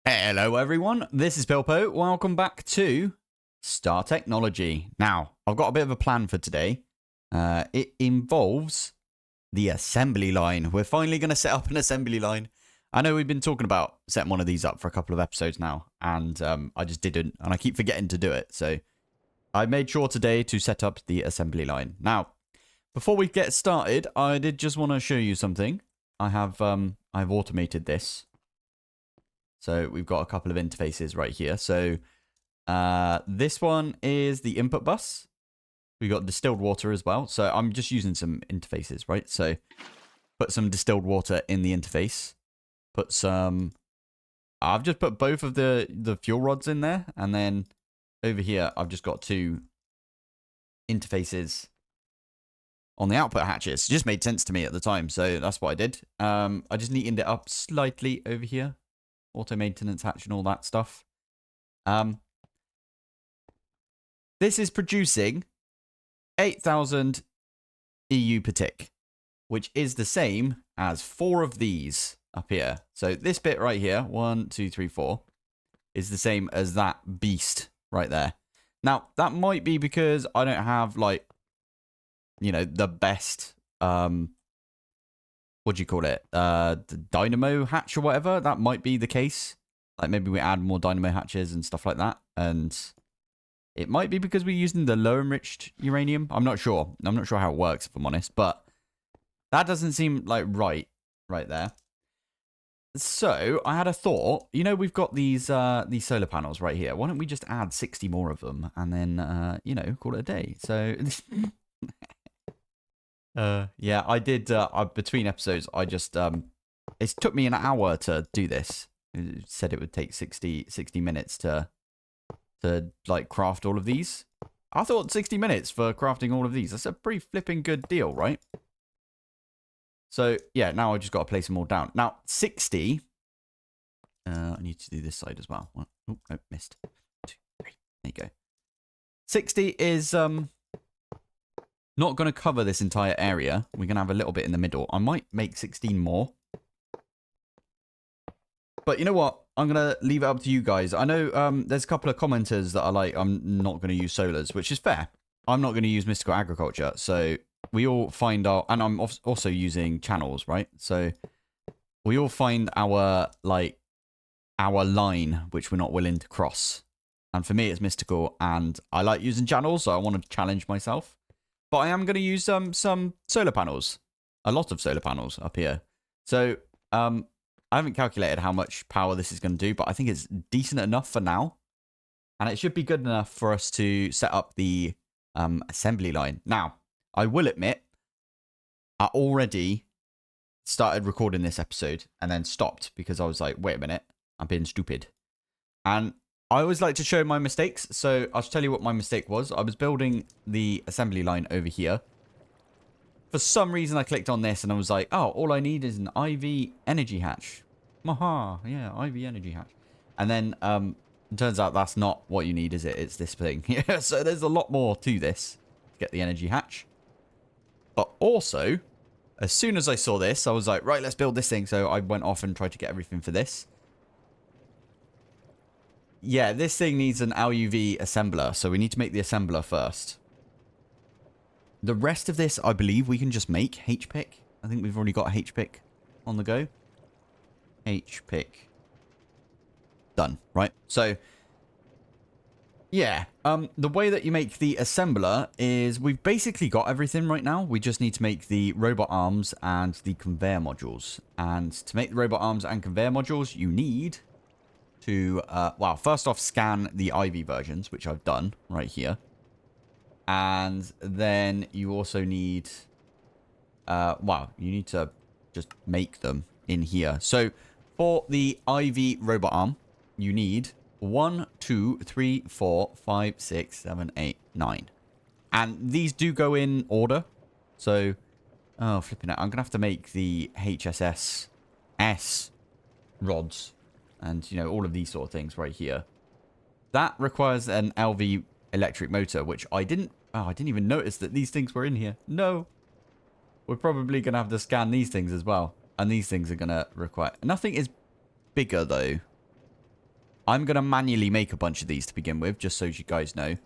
Hello everyone, this is Pilpoh. Welcome back to Star Technology. Now, I've got a bit of a plan for today. It involves the assembly line. We're finally going to set up an assembly line. I know we've been talking about setting one of these up for a couple of episodes now, and I just didn't, and I keep forgetting to do it. So I made sure today to set up the assembly line. Now, before we get started, I did just want to show you something. I've automated this. So we've got a couple of interfaces right here. So this one is the input bus. We've got distilled water as well. So I'm just using some interfaces, right? So put some distilled water in the interface. Put some... I've just put both of the fuel rods in there. And then over here, I've just got two interfaces on the output hatches. It just made sense to me at the time. So that's what I did. I just neatened it up slightly over here. Auto maintenance hatch and all that stuff. This is producing 8,000 EU per tick, which is the same as 4 of these up here. So this bit right here, 1, 2, 3, 4, is the same as that beast right there. Now, that might be because I don't have, like, you know, the best... what do you call it? The dynamo hatch or whatever. That might be the case. Like maybe we add more dynamo hatches and stuff like that. And it might be because we're using the low enriched uranium. I'm not sure. I'm not sure how it works, if I'm honest. But that doesn't seem like right there. So I had a thought. You know, we've got these solar panels right here. Why don't we just add 60 more of them and then, you know, call it a day. So... yeah, I did, between episodes, I just, it took me an hour to do this. It said it would take 60 minutes to, like, craft all of these. I thought 60 minutes for crafting all of these. That's a pretty flipping good deal, right? So, yeah, now I just got to place them all down. Now, 60, I need to do this side as well. Oh, no, missed. 2, 3, there you go. 60 is, not going to cover this entire area. We're going to have a little bit in the middle. I might make 16 more. But you know what? I'm going to leave it up to you guys. I know there's a couple of commenters that are like, I'm not going to use solars, which is fair. I'm not going to use mystical agriculture. So we all find our... And I'm also using channels, right? So we all find our, like, our line, which we're not willing to cross. And for me, it's mystical. And I like using channels, so I want to challenge myself. But I am going to use some solar panels. A lot of solar panels up here. So, I haven't calculated how much power this is going to do, but I think it's decent enough for now. And it should be good enough for us to set up the assembly line. Now, I will admit, I already started recording this episode and then stopped because I was like, wait a minute, I'm being stupid. And I always like to show my mistakes, so I'll tell you what my mistake was. I was building the assembly line over here. For some reason, I clicked on this and I was like, oh, all I need is an IV energy hatch. Maha, yeah, IV energy hatch. And then it turns out that's not what you need, is it? It's this thing. Yeah, so there's a lot more to this to get the energy hatch. But also, as soon as I saw this, I was like, right, let's build this thing. So I went off and tried to get everything for this. Yeah, this thing needs an LUV assembler, so we need to make the assembler first. The rest of this, I believe, we can just make H-pick. I think we've already got a H-pick on the go. H-pick. Done, right? So, yeah. The way that you make the assembler is we've basically got everything right now. We just need to make the robot arms and the conveyor modules. And to make the robot arms and conveyor modules, you need... to, well, first off, scan the IV versions, which I've done right here. And then you also need, well, you need to just make them in here. So for the IV robot arm, you need 1, 2, 3, 4, 5, 6, 7, 8, 9. And these do go in order. So, oh, flipping it. I'm going to have to make the HSS S rods. And, you know, all of these sort of things right here. That requires an LV electric motor, which I didn't even notice that these things were in here. No. We're probably going to have to scan these things as well. And these things are going to require... Nothing is bigger, though. I'm going to manually make a bunch of these to begin with, just so you guys know.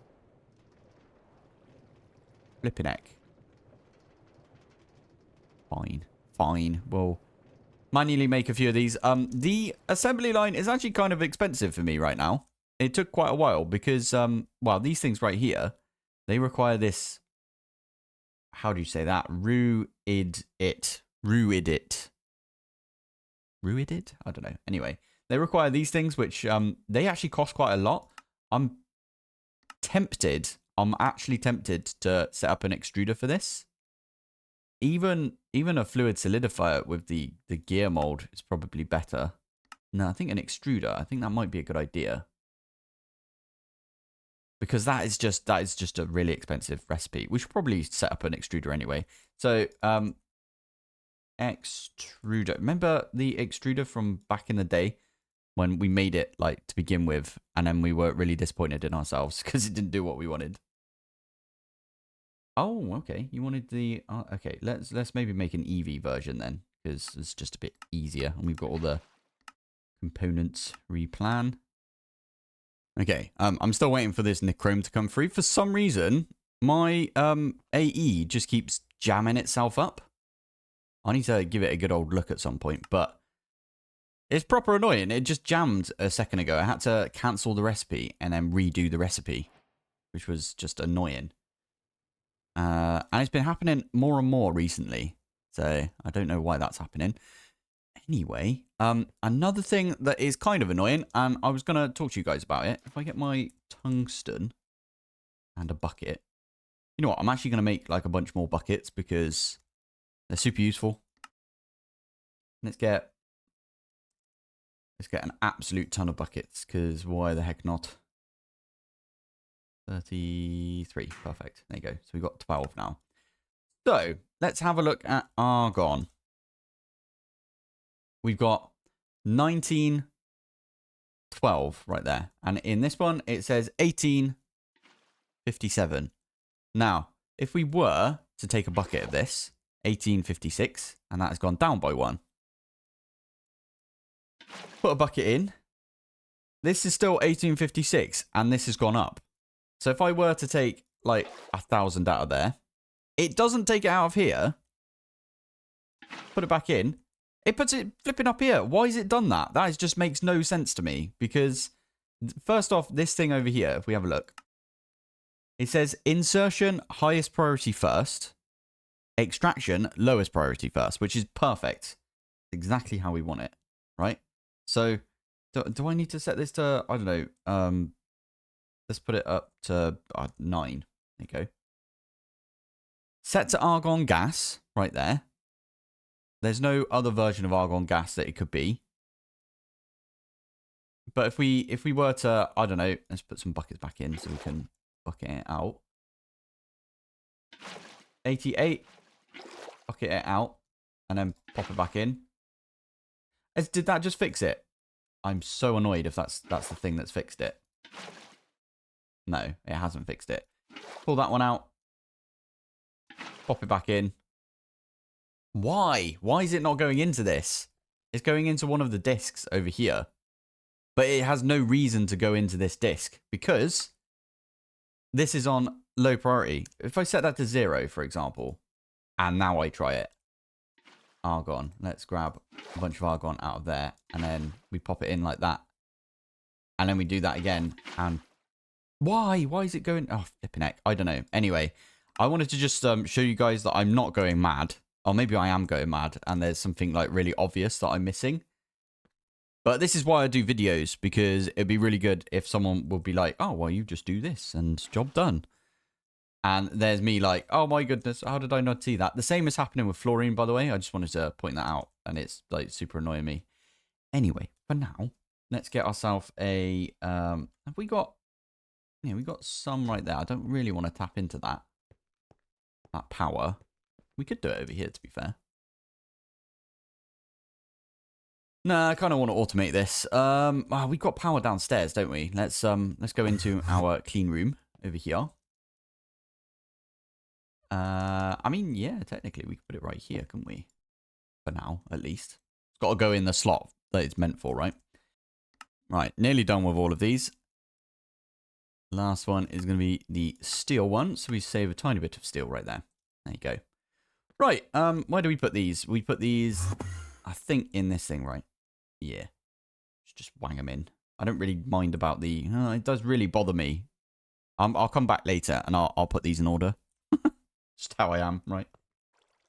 Flipping heck. Fine. Fine. We'll manually make a few of these. The assembly line is actually kind of expensive for me right now. It took quite a while because, well, these things right here, they require this... How do you say that? Ruidit. Ruidit? I don't know. Anyway, they require these things, which they actually cost quite a lot. I'm actually tempted to set up an extruder for this. Even a fluid solidifier with the gear mold is probably better. No, I think an extruder. I think that might be a good idea. Because that is just a really expensive recipe. We should probably set up an extruder anyway. So, extruder. Remember the extruder from back in the day when we made it like to begin with, and then we were really disappointed in ourselves because it didn't do what we wanted. Oh, okay. You wanted the okay. Let's maybe make an EV version then, because it's just a bit easier, and we've got all the components replan. Okay, I'm still waiting for this Nichrome to come through. For some reason, my AE just keeps jamming itself up. I need to give it a good old look at some point, but it's proper annoying. It just jammed a second ago. I had to cancel the recipe and then redo the recipe, which was just annoying. And it's been happening more and more recently, so I don't know why that's happening. Anyway, another thing that is kind of annoying, and I was going to talk to you guys about it. If I get my tungsten and a bucket, you know what? I'm actually going to make like a bunch more buckets because they're super useful. Let's get an absolute ton of buckets, because why the heck not? 33. Perfect. There you go. So we've got 12 now. So let's have a look at argon. We've got 19, 12 right there. And in this one, it says 1857. Now, if we were to take a bucket of this, 1856, and that has gone down by 1. Put a bucket in. This is still 1856, and this has gone up. So if I were to take, like, 1,000 out of there, it doesn't take it out of here. Put it back in. It puts it flipping up here. Why has it done that? That just makes no sense to me. Because, first off, this thing over here, if we have a look. It says insertion, highest priority first. Extraction, lowest priority first. Which is perfect. Exactly how we want it. Right? So, do I need to set this to, I don't know, let's put it up to 9. There you go. Set to argon gas, right there. There's no other version of argon gas that it could be. But if we were to, I don't know, let's put some buckets back in so we can bucket it out. 88. Bucket it out. And then pop it back in. Did that just fix it? I'm so annoyed if that's the thing that's fixed it. No, it hasn't fixed it. Pull that one out. Pop it back in. Why? Why is it not going into this? It's going into one of the discs over here. But it has no reason to go into this disc because this is on low priority. If I set that to 0, for example, and now I try it. Argon. Let's grab a bunch of argon out of there. And then we pop it in like that. And then we do that again. And why? Why is it going? Oh, flipping heck. I don't know. Anyway, I wanted to just show you guys that I'm not going mad. Or maybe I am going mad. And there's something like really obvious that I'm missing. But this is why I do videos. Because it'd be really good if someone would be like, oh, well, you just do this. And job done. And there's me like, oh my goodness, how did I not see that? The same is happening with fluorine, by the way. I just wanted to point that out. And it's like super annoying me. Anyway, for now, let's get ourselves a... have we got... Yeah, we got some right there. I don't really want to tap into that. That power. We could do it over here, to be fair. No, I kind of want to automate this. Oh, we've got power downstairs, don't we? Let's go into our clean room over here. I mean, yeah, technically we could put it right here, couldn't we? For now, at least. It's got to go in the slot that it's meant for, right? Right, nearly done with all of these. Last one is going to be the steel one. So we save a tiny bit of steel right there. There you go. Right, where do we put these? We put these, I think, in this thing, right? Yeah. Just wang them in. I don't really mind about the... it does really bother me. I'll come back later and I'll put these in order. Just how I am, right?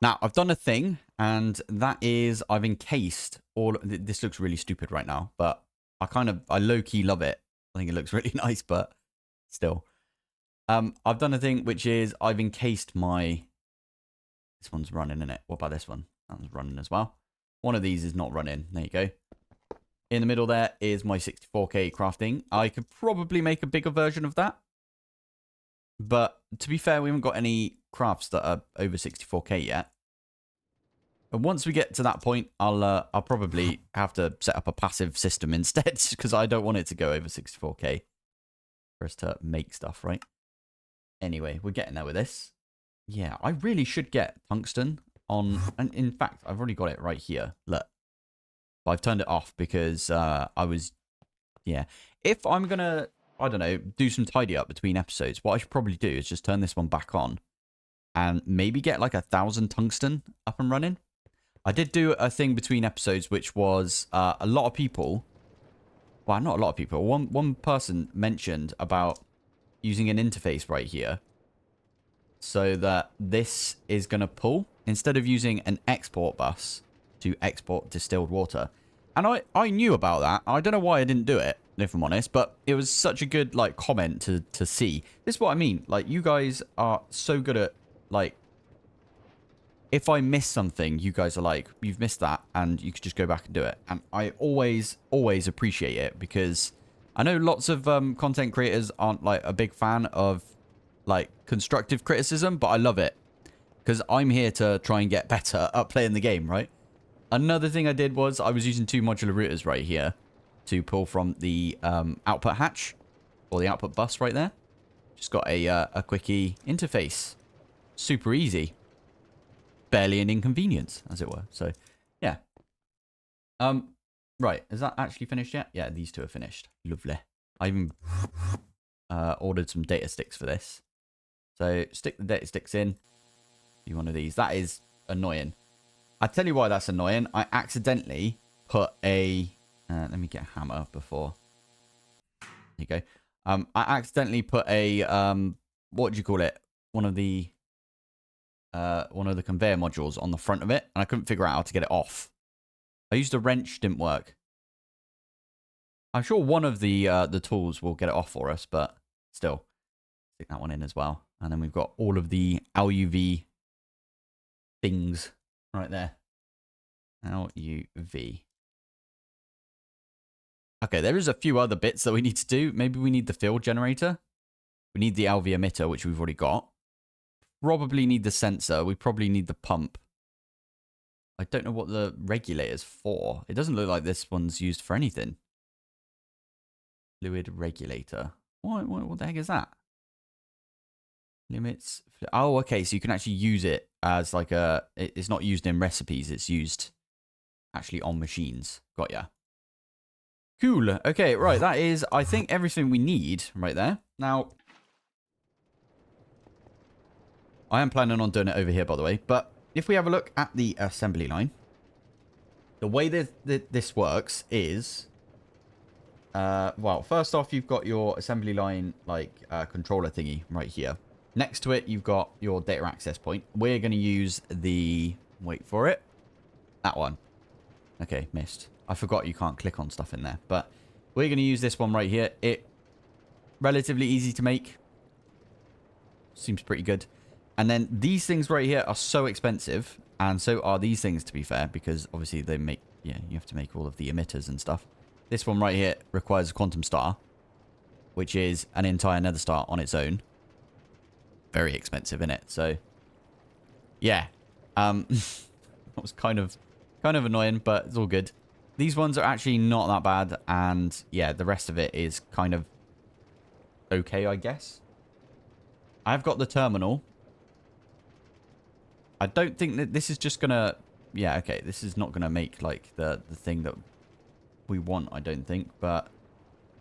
Now, I've done a thing, and that is I've encased all... This looks really stupid right now, but I low-key love it. I think it looks really nice, but still. I've done a thing, which is I've encased my... This one's running, isn't it? What about this one? That one's running as well. One of these is not running. There you go. In the middle there is my 64K crafting. I could probably make a bigger version of that. But to be fair, we haven't got any crafts that are over 64K yet. And once we get to that point, I'll probably have to set up a passive system instead, because I don't want it to go over 64K for us to make stuff, right? Anyway, we're getting there with this. Yeah, I really should get tungsten on... And in fact, I've already got it right here. Look. But I've turned it off because I was... Yeah. If I'm going to, I don't know, do some tidy up between episodes, what I should probably do is just turn this one back on. And maybe get like 1,000 tungsten up and running. I did do a thing between episodes, which was a lot of people... Well, not a lot of people. One person mentioned about using an interface right here. So that this is going to pull, instead of using an export bus to export distilled water. And I knew about that. I don't know why I didn't do it, if I'm honest, but it was such a good like comment to see. This is what I mean. Like, you guys are so good at, like, if I miss something, you guys are like, you've missed that, and you could just go back and do it. And I always appreciate it, because I know lots of content creators aren't like a big fan of like constructive criticism, but I love it because I'm here to try and get better at playing the game, right? Another thing I did was I was using 2 modular routers right here to pull from the output hatch, or the output bus right there. Just got a quickie interface. Super easy. Barely an inconvenience, as it were. So, yeah. Right. Is that actually finished yet? Yeah, these 2 are finished. Lovely. I even ordered some data sticks for this. So, stick the data sticks in. Do one of these. That is annoying. I tell you why that's annoying. I accidentally put a... let me get a hammer before... There you go. I accidentally put a... what do you call it? One of the conveyor modules on the front of it. And I couldn't figure out how to get it off. I used a wrench. Didn't work. I'm sure one of the tools will get it off for us. But still. Stick that one in as well. And then we've got all of the LUV things right there. LUV. Okay, there is a few other bits that we need to do. Maybe we need the field generator. We need the LV emitter, which we've already got. Probably need the sensor. We probably need the pump. I don't know what the regulator's for. It doesn't look like this one's used for anything. Fluid regulator. What the heck is that? Limits. Oh, okay. So you can actually use it as like a... It's not used in recipes. It's used actually on machines. Got ya. Cool. Okay, right. That is, I think, everything we need right there. Now, I am planning on doing it over here, by the way. But if we have a look at the assembly line, the way this works is... well, first off, you've got your assembly line, like, controller thingy right here. Next to it, you've got your data access point. We're going to use the... Wait for it. That one. Okay, missed. I forgot you can't click on stuff in there. But we're going to use this one right here. It relatively easy to make. Seems pretty good. And then these things right here are so expensive. And so are these things, to be fair. Because obviously they make... Yeah, you have to make all of the emitters and stuff. This one right here requires a quantum star. Which is an entire nether star on its own. Very expensive, isn't it? So, yeah. That was kind of annoying, but it's all good. These ones are actually not that bad, and yeah, the rest of it is kind of okay, I guess. I've got the terminal. I don't think that this is just gonna... Yeah, okay, this is not gonna make, like, the thing that we want, I don't think, but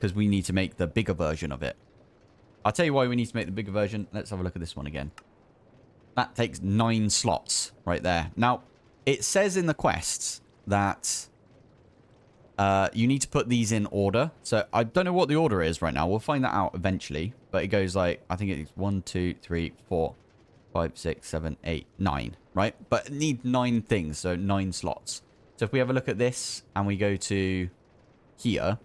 because we need to make the bigger version of it. I'll tell you why we need to make the bigger version. Let's have a look at this one again. That takes 9 slots right there. Now, it says in the quests that you need to put these in order. So I don't know what the order is right now. We'll find that out eventually. But it goes like, I think it's 1, 2, 3, 4, 5, 6, 7, 8, 9, right? But it needs 9 things, so 9 slots. So if we have a look at this and we go to here,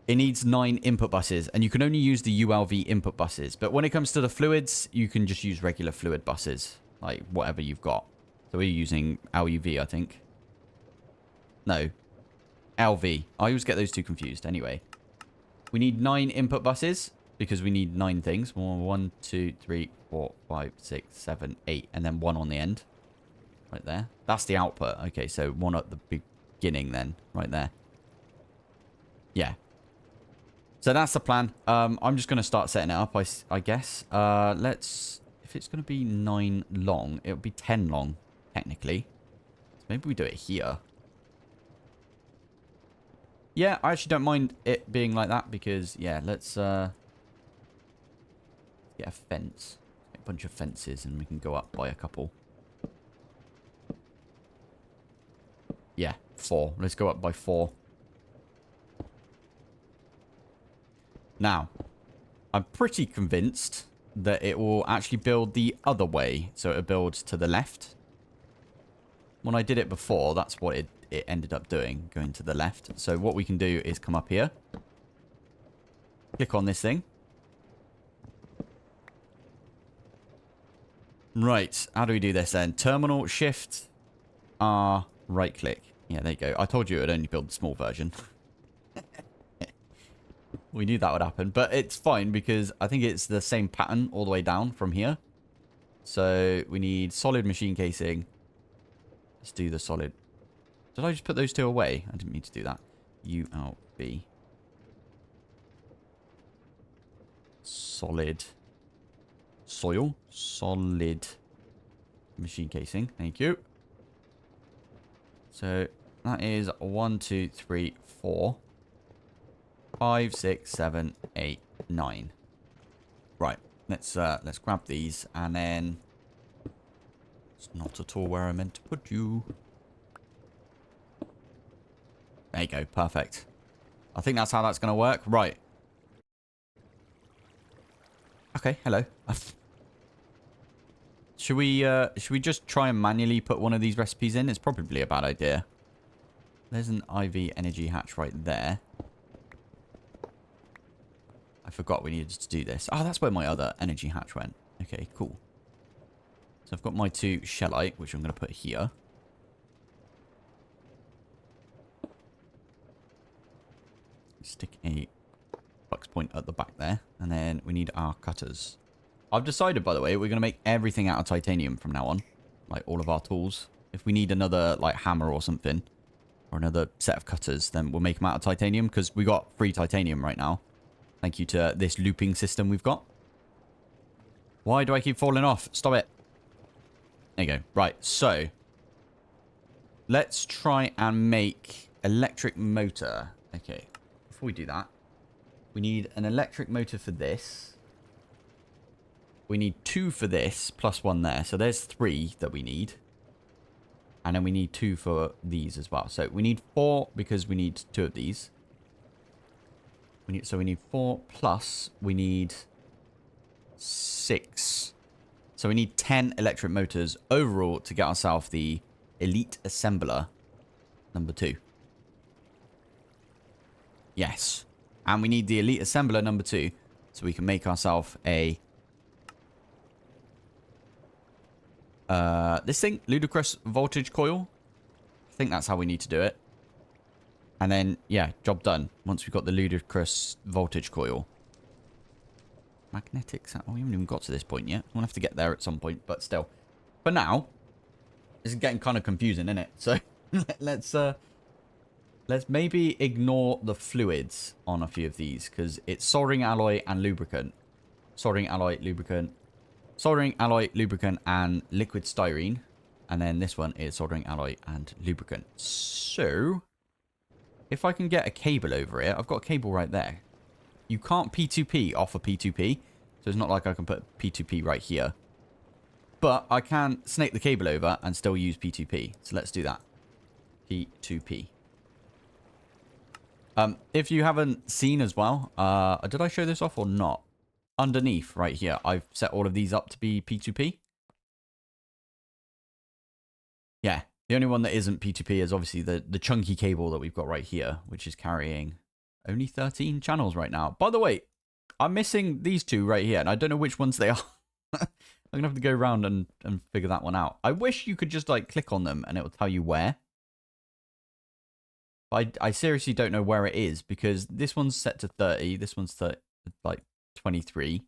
it needs 9 input buses, and you can only use the ULV input buses. But when it comes to the fluids, you can just use regular fluid buses, like whatever you've got. So we're using LUV, I think. No, LV. I always get those two confused. Anyway, we need 9 input buses because we need 9 things. 1, 2, 3, 4, 5, 6, 7, 8, and then 1 on the end. Right there. That's the output. Okay, so 1 at the beginning then, right there. Yeah. So that's the plan. I'm just going to start setting it up, I guess. Let's... If it's going to be 9 long, it'll be 10 long, technically. So maybe we do it here. Yeah, I actually don't mind it being like that because, yeah, let's get a fence. Get a bunch of fences and we can go up by a couple. Yeah, 4. Let's go up by 4. Now, I'm pretty convinced that it will actually build the other way. So it'll build to the left. When I did it before, that's what it ended up doing, going to the left. So what we can do is come up here. Click on this thing. Right, how do we do this then? Terminal, Shift, R, right click. Yeah, there you go. I told you it would only build the small version. We knew that would happen, but it's fine because I think it's the same pattern all the way down from here. So we need solid machine casing. Let's do the solid. Did I just put those two away? I didn't mean to do that. ULB. Solid. Soil. Solid machine casing. Thank you. So that is 1, 2, 3, 4. 5, 6, 7, 8, 9. Right. Let's grab these and then it's not at all where I meant to put you. There you go. Perfect. I think that's how that's going to work. Right. Okay. Hello. Should we just try and manually put one of these recipes in? It's probably a bad idea. There's an IV energy hatch right there. I forgot we needed to do this. Oh, that's where my other energy hatch went. Okay, cool. So I've got my 2 shellite, which I'm going to put here. Stick a flux point at the back there. And then we need our cutters. I've decided, by the way, we're going to make everything out of titanium from now on. Like, all of our tools. If we need another, like, hammer or something, or another set of cutters, then we'll make them out of titanium, because we got free titanium right now. Thank you to this looping system we've got. Why do I keep falling off? Stop it. There you go. Right, so let's try and make electric motor. Okay, before we do that, we need an electric motor for this. We need 2 for this, plus 1 there. So there's 3 that we need. And then we need 2 for these as well. So we need 4 because we need 2 of these. So we need 4 plus we need 6. So we need 10 electric motors overall to get ourselves the Elite Assembler number 2. Yes. And we need the Elite Assembler number 2 so we can make ourselves a... this thing, ludicrous voltage coil. I think that's how we need to do it. And then, yeah, job done. Once we've got the ludicrous voltage coil. Magnetics. Oh, we haven't even got to this point yet. We'll have to get there at some point, but still. For now, this is getting kind of confusing, isn't it? So, let's maybe ignore the fluids on a few of these, because it's soldering alloy and lubricant. Soldering alloy, lubricant. Soldering alloy, lubricant, and liquid styrene. And then this one is soldering alloy and lubricant. So... if I can get a cable over it, I've got a cable right there. You can't P2P off a P2P, so it's not like I can put P2P right here. But I can snake the cable over and still use P2P. So let's do that. P2P. If you haven't seen as well, did I show this off or not? Underneath right here, I've set all of these up to be P2P. Yeah, the only one that isn't P2P is obviously the chunky cable that we've got right here, which is carrying only 13 channels right now. By the way, I'm missing these two right here, and I don't know which ones they are. I'm going to have to go around and figure that one out. I wish you could just, like, click on them, and it will tell you where. I seriously don't know where it is, because this one's set to 30, this one's like 23.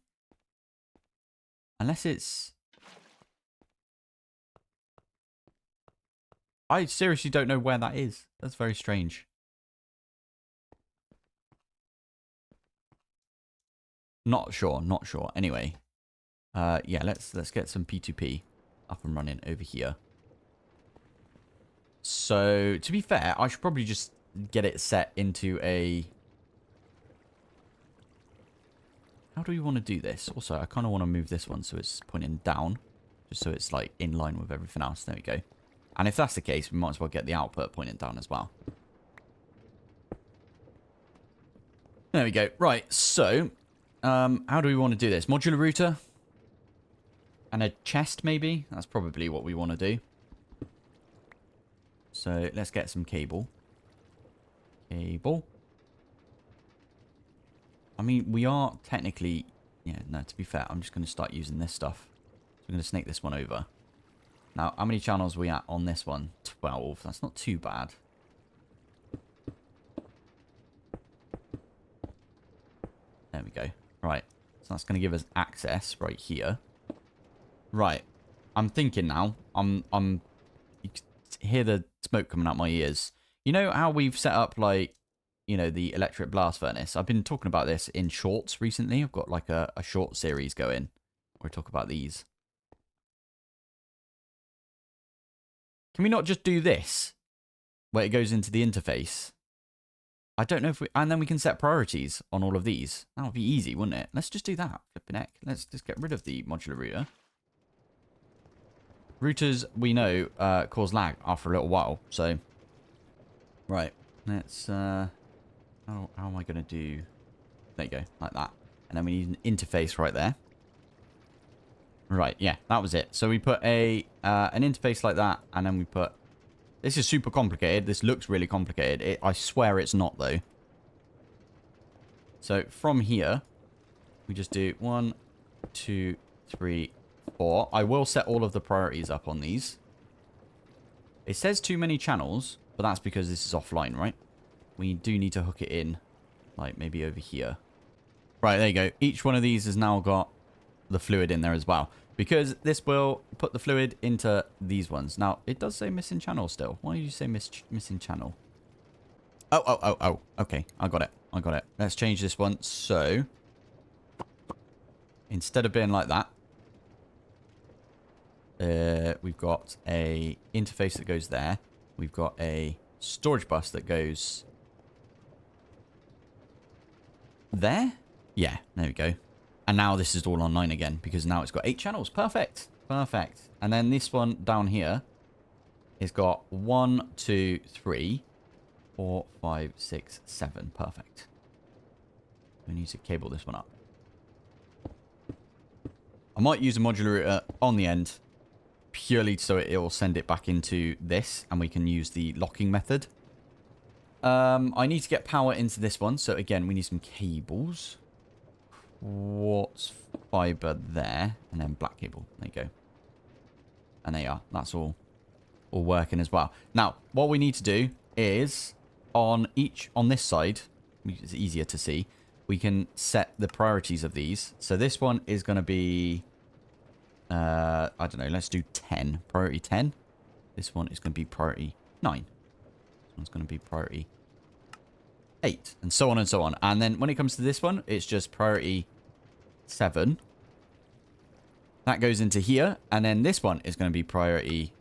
Unless it's... I seriously don't know where that is. That's very strange. Not sure. Anyway. Yeah, let's get some P2P up and running over here. So, to be fair, I should probably just get it set into a... How do we want to do this? Also, I kind of want to move this one so it's pointing down. Just so it's, like, in line with everything else. There we go. And if that's the case, we might as well get the output pointing down as well. There we go. Right, so... how do we want to do this? Modular router? And a chest, maybe? That's probably what we want to do. So, let's get some cable. Cable. I mean, we are technically... Yeah, no, to be fair, I'm just going to start using this stuff. So I'm going to snake this one over. Now, how many channels are we at on this one? 12. That's not too bad. There we go. Right. So that's going to give us access right here. Right. I'm thinking now. You can hear the smoke coming out my ears. You know how we've set up, like, you know, the electric blast furnace? I've been talking about this in shorts recently. I've got, like, a short series going where I talk about these. Can we not just do this? Where it goes into the interface? I don't know if we... And then we can set priorities on all of these. That would be easy, wouldn't it? Let's just do that. Flipping heck. Let's just get rid of the modular router. Routers, we know, cause lag after a little while. So, right. Let's... how am I going to do... There you go. Like that. And then we need an interface right there. Right, yeah, that was it. So we put an interface like that, and then we put... This is super complicated. This looks really complicated. I swear it's not, though. So from here, we just do 1, 2, 3, 4. I will set all of the priorities up on these. It says too many channels, but that's because this is offline, right? We do need to hook it in, like maybe over here. Right, there you go. Each one of these has now got the fluid in there as well, because this will put the fluid into these ones. Now, it does say missing channel still. Why did you say missing channel? Oh. Okay, I got it. Let's change this one. So, instead of being like that, we've got a interface that goes there. We've got a storage bus that goes there. Yeah, there we go. And now this is all online again, because now it's got 8 channels. Perfect. Perfect. And then this one down here has got 1, 2, 3, 4, 5, 6, 7. Perfect. We need to cable this one up. I might use a modular router on the end, purely so it will send it back into this, and we can use the locking method. I need to get power into this one, so again, we need some cables. Quartz fiber there, and then black cable. There you go. And there you are. That's all working as well. Now, what we need to do is on this side, it's easier to see, we can set the priorities of these. So this one is going to be, I don't know, let's do 10. Priority 10. This one is going to be priority 9. This one's going to be priority 8. And so on and so on. And then when it comes to this one, it's just priority 7. That goes into here. And then this one is going to be priority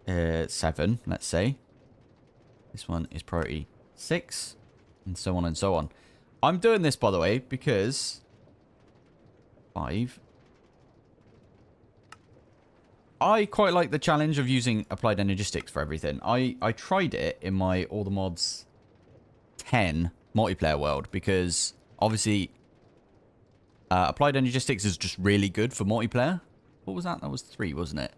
7, let's say. This one is priority 6, and so on and so on. I'm doing this, by the way, because 5. I quite like the challenge of using applied energistics for everything. I tried it in my All the Mods 10 multiplayer world because obviously applied energistics is just really good for multiplayer. What was that? That was 3, wasn't it?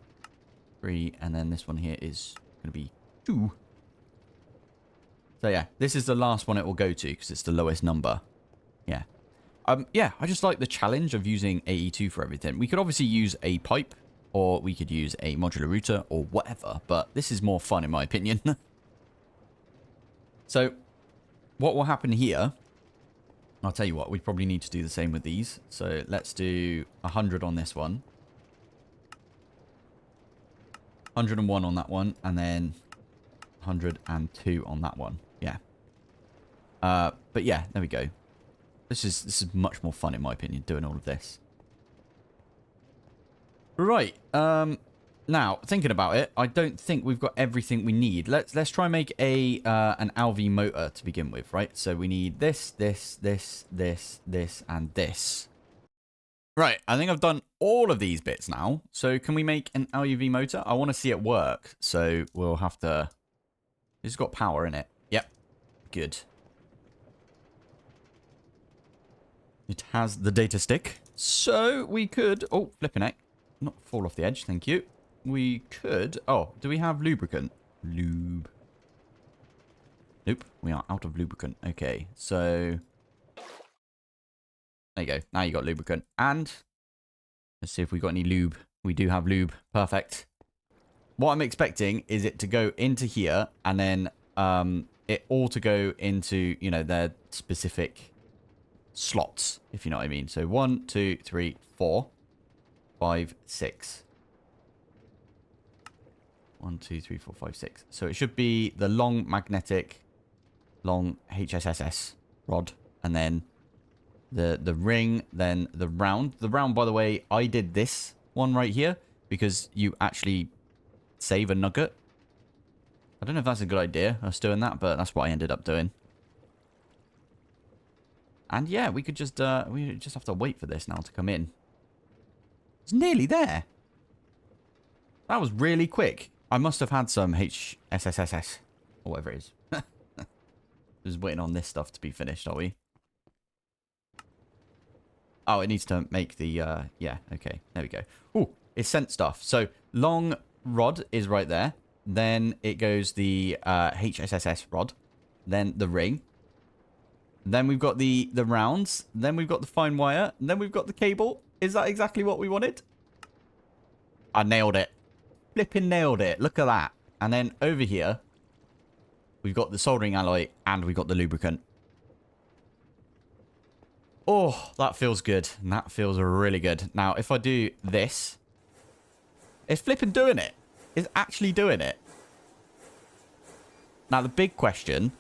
3, and then this one here is going to be 2. So yeah, this is the last one it will go to because it's the lowest number. Yeah. Yeah, I just like the challenge of using AE2 for everything. We could obviously use a pipe, or we could use a modular router, or whatever, but this is more fun in my opinion. So, what will happen here, I'll tell you what, we probably need to do the same with these. So, let's do 100 on this one. 101 on that one, and then 102 on that one. Yeah. But yeah, there we go. This is much more fun in my opinion, doing all of this. Right. Now, thinking about it, I don't think we've got everything we need. Let's try and make an LV motor to begin with, right? So we need this, and this. Right, I think I've done all of these bits now. So can we make an LUV motor? I want to see it work, so we'll have to... It's got power in it. Yep, good. It has the data stick. So we could... Oh, flipping heck. Not fall off the edge, thank you. We could... Oh, do we have lubricant? Lube. Nope, we are out of lubricant. Okay, so... There you go. Now you got lubricant. And let's see if we got any lube. We do have lube. Perfect. What I'm expecting is it to go into here and then it all to go into, you know, their specific slots, if you know what I mean. So 1, 2, 3, 4, 5, 6. 1, 2, 3, 4, 5, 6. So it should be the long magnetic, long HSSS rod, and then the ring, then the round. The round, by the way, I did this one right here because you actually save a nugget. I don't know if that's a good idea, us doing that, but that's what I ended up doing. And yeah, we just have to wait for this now to come in. It's nearly there. That was really quick. I must have had some HSSS or whatever it is. Just waiting on this stuff to be finished, are we? Oh, it needs to make the, yeah, okay, there we go. Oh, it's sent stuff. So, long rod is right there. Then it goes the HSSS rod. Then the ring. Then we've got the rounds. Then we've got the fine wire. And then we've got the cable. Is that exactly what we wanted? I nailed it. Flipping nailed it. Look at that. And then over here, we've got the soldering alloy and we've got the lubricant. Oh, that feels good. That feels really good. Now, if I do this, it's flipping doing it. It's actually doing it. Now, the big question...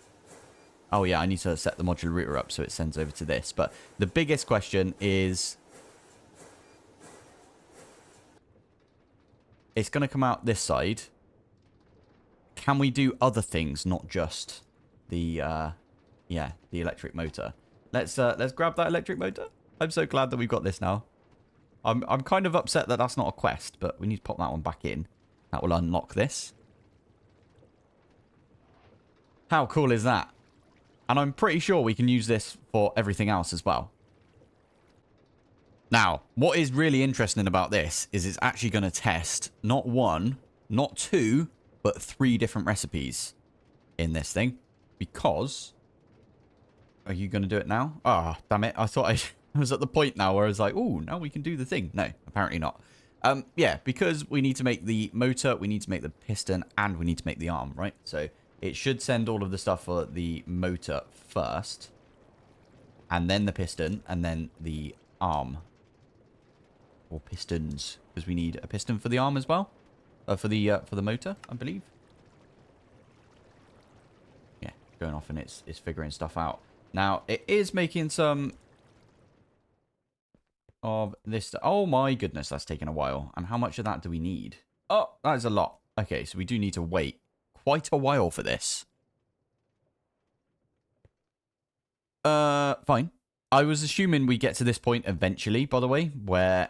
Oh, yeah, I need to set the modular router up so it sends over to this. But the biggest question is... It's going to come out this side. Can we do other things, not just the, yeah, the electric motor? Let's grab that electric motor. I'm so glad that we've got this now. I'm kind of upset that that's not a quest, but we need to pop that one back in. That will unlock this. How cool is that? And I'm pretty sure we can use this for everything else as well. Now, what is really interesting about this is it's actually going to test not 1, not 2, but 3 different recipes in this thing. Because... Are you going to do it now? Ah, oh, damn it. I thought I was at the point now where I was like, oh, now we can do the thing. No, apparently not. Yeah, because we need to make the motor, we need to make the piston, and we need to make the arm, right? So it should send all of the stuff for the motor first, and then the piston, and then the arm. Or pistons, because we need a piston for the arm as well. For the motor, I believe. Yeah, going off and it's figuring stuff out. Now, it is making some of this. Oh my goodness, that's taken a while. And how much of that do we need? Oh, that is a lot. Okay, so we do need to wait quite a while for this. Fine. I was assuming we get to this point eventually, by the way, where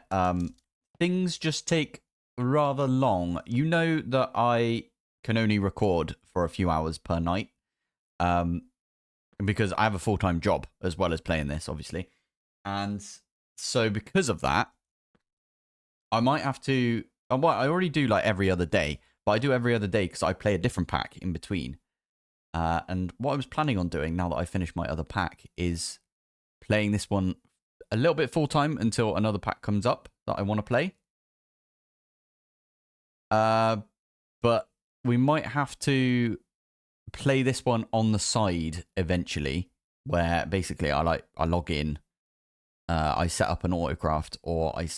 things just take rather long. You know that I can only record for a few hours per night. Because I have a full-time job as well as playing this, obviously. And so because of that, I might have to... Well, I already do like every other day, but I do every other day because I play a different pack in between. And what I was planning on doing now that I finished my other pack is playing this one a little bit full-time until another pack comes up that I want to play. But we might have to play this one on the side eventually, where basically I log in, I set up an autocraft, or I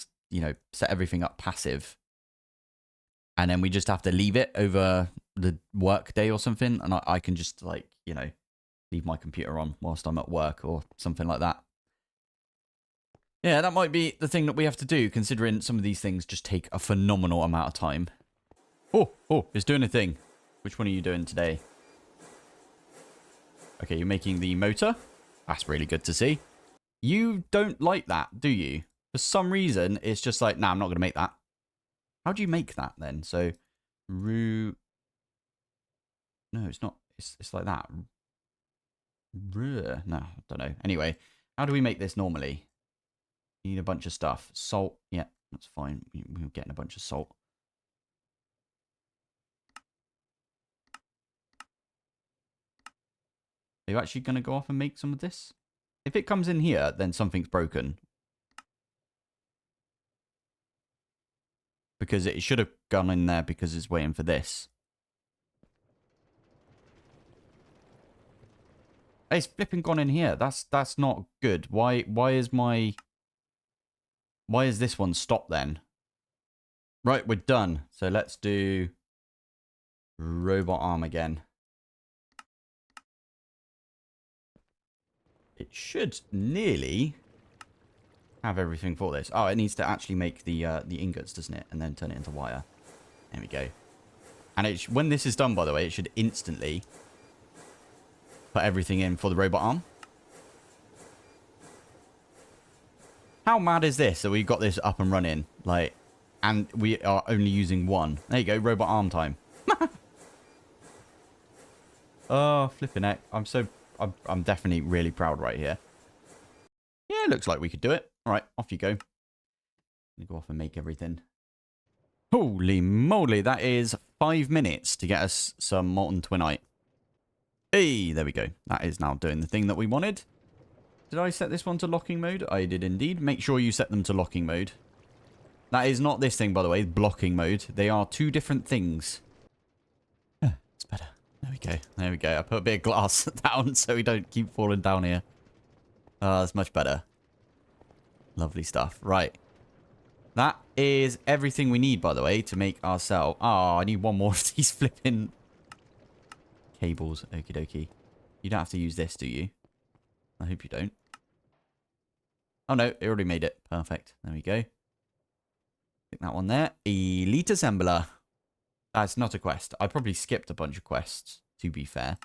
set everything up passive, and then we just have to leave it over the work day or something, and I can just leave my computer on whilst I'm at work or something like that. Yeah, that might be the thing that we have to do, considering some of these things just take a phenomenal amount of time. Oh, it's doing a thing. Which one are you doing today? Okay, you're making the motor. That's really good to see. You don't like that, do you? For some reason, it's just like, nah, I'm not going to make that. How do you make that then? So, no, it's not. It's like that. No, I don't know. Anyway, how do we make this normally? You need a bunch of stuff. Salt. Yeah, that's fine. We're getting a bunch of salt. Are you actually going to go off and make some of this? If it comes in here, then something's broken. Because it should have gone in there because it's waiting for this. Hey, it's flipping gone in here. That's not good. Why is this one stopped then? Right, we're done. So let's do robot arm again. It should nearly have everything for this. Oh, it needs to actually make the ingots, doesn't it? And then turn it into wire. There we go. And when this is done, by the way, it should instantly put everything in for the robot arm. How mad is this that we've got this up and running? Like, and we are only using one. There you go, robot arm time. Oh, flipping heck. I'm definitely really proud right here. Yeah, looks like we could do it. All right, off you go. Go off and make everything. Holy moly, that is 5 minutes to get us some molten twinite. Hey, there we go. That is now doing the thing that we wanted. Did I set this one to locking mode? I did indeed. Make sure you set them to locking mode. That is not this thing, by the way, blocking mode. They are two different things. It's better. There we go. There we go. I put a bit of glass down so we don't keep falling down here. That's much better. Lovely stuff. Right. That is everything we need, by the way, to make ourselves... Oh, I need one more of these flipping cables. Okie dokie. You don't have to use this, do you? I hope you don't. Oh, no. It already made it. Perfect. There we go. Click that one there. Elite Assembler. That's not a quest. I probably skipped a bunch of quests, to be fair.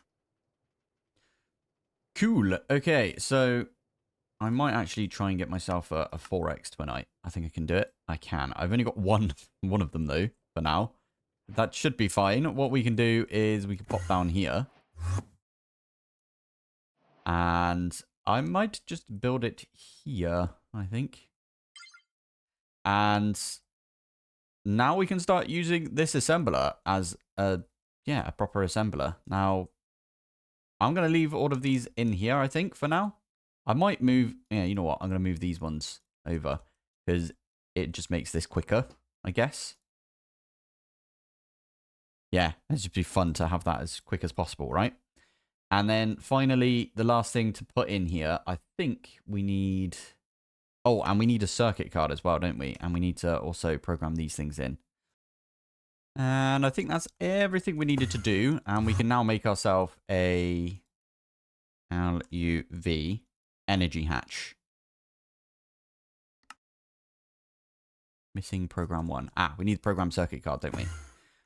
Cool. Okay, so I might actually try and get myself a 4x twinite. I think I can do it. I can. I've only got one of them, though, for now. That should be fine. What we can do is we can pop down here. And I might just build it here, I think. And now we can start using this assembler as a proper assembler. Now, I'm going to leave all of these in here, I think, for now. I might move... Yeah, you know what? I'm going to move these ones over because it just makes this quicker, I guess. Yeah, it'd just be fun to have that as quick as possible, right? And then finally, the last thing to put in here, I think we need... Oh, and we need a circuit card as well, don't we? And we need to also program these things in. And I think that's everything we needed to do. And we can now make ourselves a LUV energy hatch. Missing program 1. Ah, we need the program circuit card, don't we?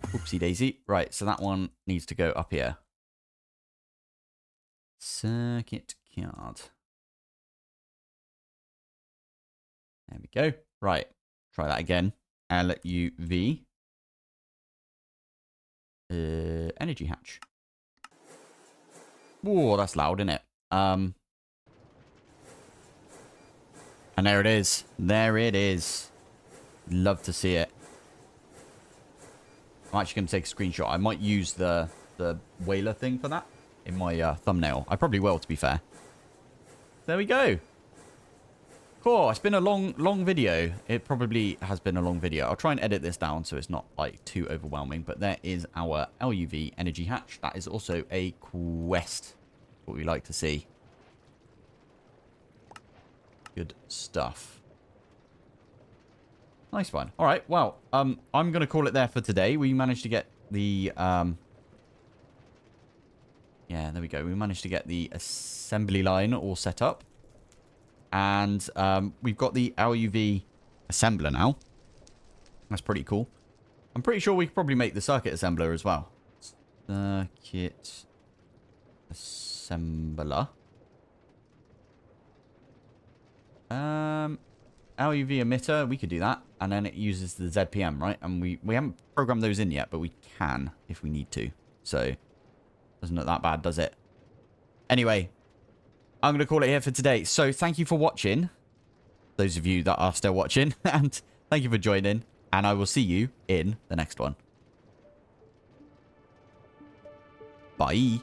Oopsie daisy. Right, so that one needs to go up here. Circuit card. There we go. Right. Try that again. LUV. Energy hatch. Whoa, that's loud, isn't it? And there it is. There it is. Love to see it. I'm actually going to take a screenshot. I might use the whaler thing for that in my thumbnail. I probably will, to be fair. There we go. Cool. It's been a long video. It probably has been a long video. I'll try and edit this down so it's not like too overwhelming. But there is our LUV energy hatch. That is also a quest. What we like to see. Good stuff. Nice one. All right. Well, I'm going to call it there for today. We managed to get the... yeah, there we go. We managed to get the assembly line all set up. And we've got the LUV assembler now. That's pretty cool. I'm pretty sure we could probably make the circuit assembler as well. Circuit assembler. LUV emitter, we could do that. And then it uses the ZPM, right? And we haven't programmed those in yet, but we can if we need to. So, doesn't look that bad, does it? Anyway, I'm going to call it here for today. So, thank you for watching. Those of you that are still watching. And thank you for joining. And I will see you in the next one. Bye.